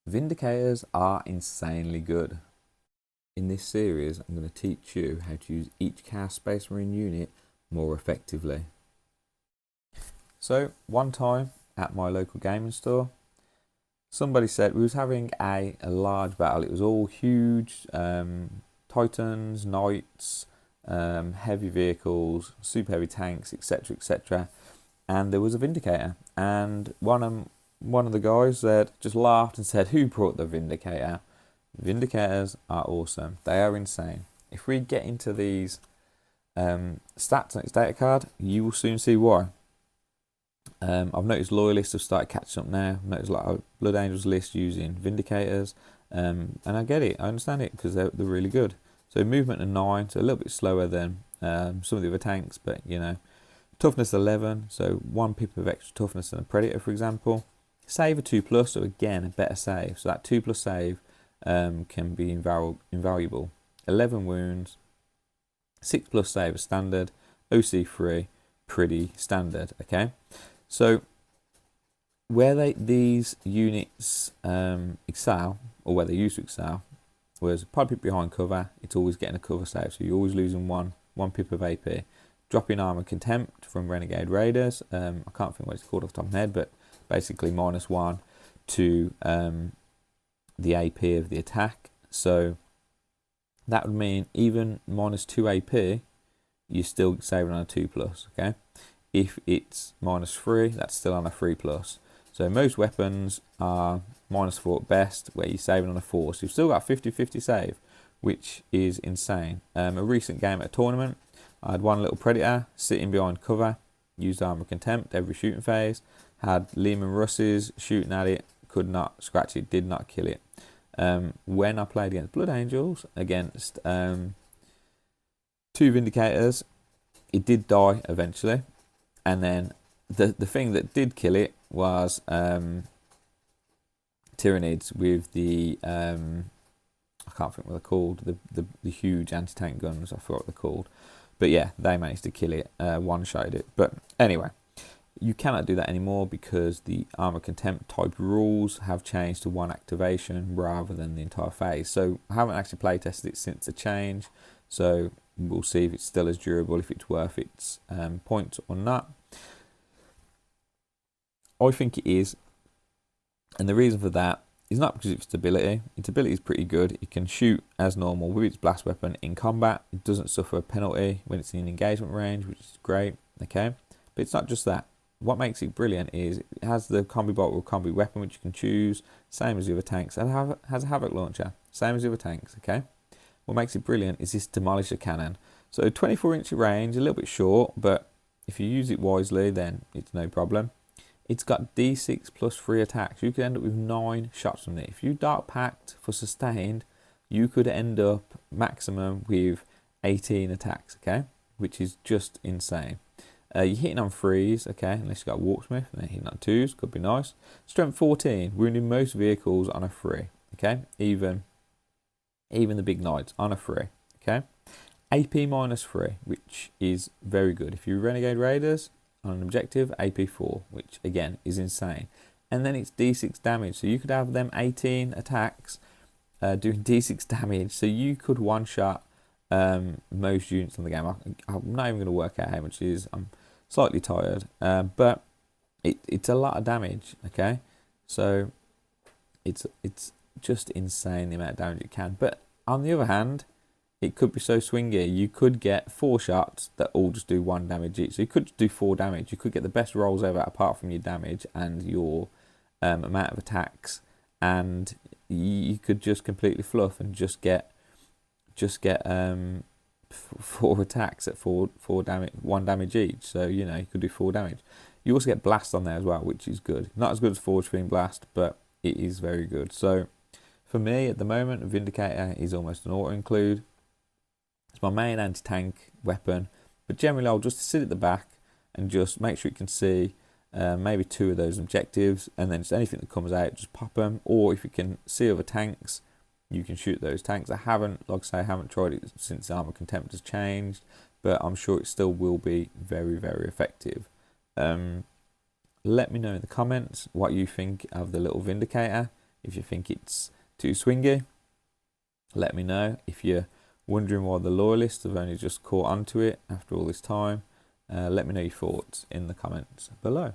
Vindicators are insanely good. In this series, I'm going to teach you how to use each Chaos Space Marine unit more effectively. So, one time at my local gaming store, somebody said we was having a large battle. It was all huge Titans, Knights, heavy vehicles, super heavy tanks, etc., etc. And there was a Vindicator, and one of the guys said, just laughed and said, "Who brought the Vindicator?" Vindicators are awesome. They are insane. If we get into these stats on its data card, you will soon see why. I've noticed loyalists have started catching up now. I've noticed like a Blood Angels list using Vindicators, and I get it. I understand it because they're really good. So movement of 9, so a little bit slower than some of the other tanks, but you know, toughness 11, so 1 pip of extra toughness than a Predator, for example. Save a 2+, so again a better save. So that 2+ save can be invaluable. 11 wounds, 6+ save is standard, OC 3, pretty standard. Okay, so where these units excel, or where they used to excel, was pod pip behind cover. It's always getting a cover save, so you're always losing one pip of AP. Dropping armor contempt from Renegade Raiders. I can't think what it's called off the top of my head, but basically -1 to the AP of the attack. So that would mean even -2 AP, you're still saving on a 2+. Okay, if it's -3, that's still on a 3+. So most weapons are -4 at best, where you're saving on a 4. So you've still got 50-50 save, which is insane. A recent game at a tournament, I had one little Predator sitting behind cover, used armor contempt every shooting phase, had Lehman Russes shooting at it, could not scratch it, did not kill it. When I played against Blood Angels, against 2 Vindicators, it did die eventually. And then the thing that did kill it was Tyranids with the I can't think what they're called, the huge anti-tank guns. I forgot what they're called, but yeah, they managed to kill it, one-shotted it. But anyway, you cannot do that anymore because the armor contempt type rules have changed to 1 activation rather than the entire phase. So I haven't actually play tested it since the change, so we'll see if it's still as durable, if it's worth its points or not. I think it is, and the reason for that is not because of its stability. Its ability is pretty good. It can shoot as normal with its blast weapon in combat. It doesn't suffer a penalty when it's in engagement range, which is great. Okay, but it's not just that. What makes it brilliant is it has the combi bolt or combi weapon, which you can choose, same as the other tanks, and has a havoc launcher, same as the other tanks. Okay, what makes it brilliant is this demolisher cannon. So 24-inch range, a little bit short, but if you use it wisely, then it's no problem. It's got D6 plus 3 attacks. You could end up with 9 shots from it. If you dark packed for sustained, you could end up maximum with 18 attacks, okay? Which is just insane. You're hitting on 3s, okay, unless you've got Warpsmith, and then hitting on 2s, could be nice. Strength 14, wounding most vehicles on a 3, okay? Even the big knights on a 3, okay? AP -3, which is very good. If you Renegade Raiders on an objective, AP 4, which again is insane. And then it's D6 damage, so you could have them 18 attacks doing D6 damage, so you could one-shot most units on the game. I'm not even going to work out how much it is. I'm slightly tired, but it's a lot of damage. Okay, so it's just insane the amount of damage it can. But on the other hand, it could be so swingy. You could get 4 shots that all just do 1 damage each. So you could do 4 damage. You could get the best rolls ever apart from your damage and your amount of attacks, and you could just completely fluff and just get 4 attacks at 4 damage, 1 damage each. So you know you could do 4 damage. You also get blast on there as well, which is good. Not as good as Forge Fiend Blast, but it is very good. So for me at the moment, Vindicator is almost an auto include. It's my main anti-tank weapon, but generally I'll just sit at the back and just make sure you can see maybe 2 of those objectives, and then just anything that comes out, just pop them. Or if you can see other tanks, you can shoot those tanks. I haven't, like I say, I haven't tried it since Armor Contempt has changed, but I'm sure it still will be very, very effective. Let me know in the comments what you think of the little Vindicator. If you think it's too swingy, let me know. If you're wondering why the loyalists have only just caught onto it after all this time, let me know your thoughts in the comments below.